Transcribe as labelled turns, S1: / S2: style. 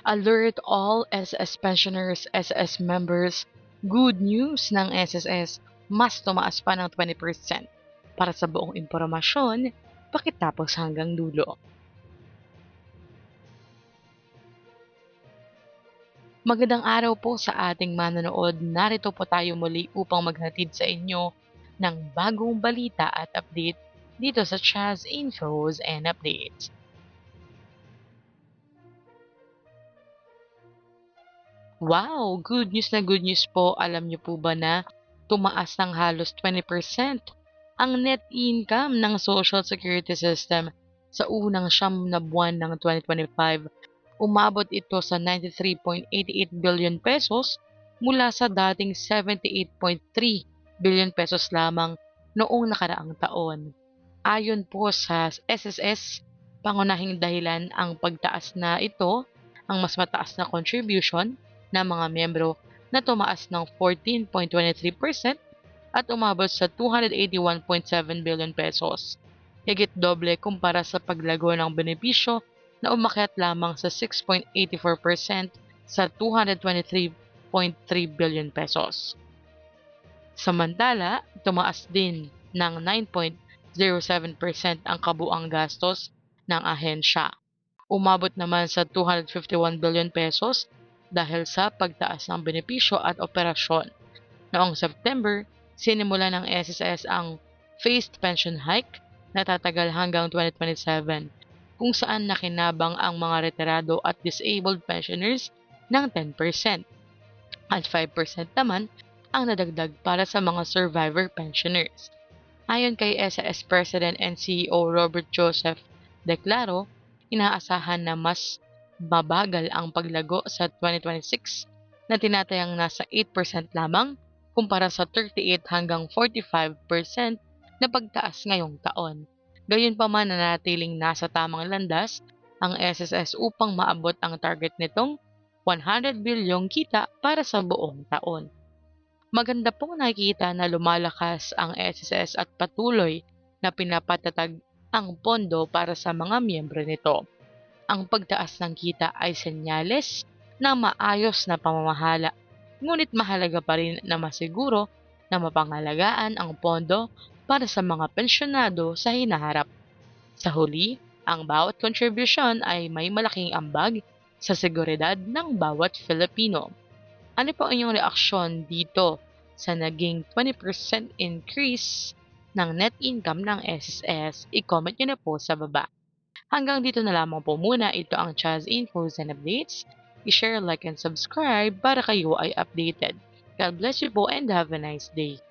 S1: Alert all SSS pensioners, SSS members. Good news ng SSS, mas tumaas pa ng 20%. Para sa buong impormasyon, pakitapos hanggang dulo. Magandang araw po sa ating manonood. Narito po tayo muli upang maghatid sa inyo ng bagong balita at update dito sa Chaz Infos and Updates. Wow! Good news po. Alam niyo po ba na tumaas ng halos 20% ang net income ng Social Security System sa unang siyam na buwan ng 2025. Umabot ito sa 93.88 billion pesos mula sa dating 78.3 billion pesos lamang noong nakaraang taon. Ayon po sa SSS, pangunahing dahilan ang pagtaas na ito, ang mas mataas na contribution ng mga miyembro na tumaas ng 14.23% at umabot sa 281.7 billion pesos. Higit doble kumpara sa paglago ng benepisyo na umakyat lamang sa 6.84% sa 223.3 billion pesos. Samantala, tumaas din ng 9.07% ang kabuang gastos ng ahensya. Umabot naman sa 251 billion pesos dahil sa pagtaas ng benepisyo at operasyon. Noong September, sinimula ng SSS ang phased pension hike na tatagal hanggang 2027 kung saan nakinabang ang mga retirado at disabled pensioners ng 10% at 5% naman ang nadagdag para sa mga survivor pensioners. Ayon kay SSS President and CEO Robert Joseph Declaro, inaasahan na mas mabagal ang paglago sa 2026 na tinatayang nasa 8% lamang kumpara sa 38 hanggang 45% na pagtaas ngayong taon. Gayunpaman nanatiling nasa tamang landas ang SSS upang maabot ang target nitong 100 bilyong kita para sa buong taon. Maganda pong nakikita na lumalakas ang SSS at patuloy na pinapatatag ang pondo para sa mga miyembro nito. Ang pagtaas ng kita ay senyales ng maayos na pamamahala, ngunit mahalaga pa rin na masiguro na mapangalagaan ang pondo para sa mga pensyonado sa hinaharap. Sa huli, ang bawat kontribusyon ay may malaking ambag sa seguridad ng bawat Filipino. Ano po ang inyong reaksyon dito sa naging 20% increase ng net income ng SSS? I-comment nyo na po sa baba. Hanggang dito na lamang po muna. Ito ang Chaz Infos and Updates. I-share, like, and subscribe para kayo ay updated. God bless you po and have a nice day.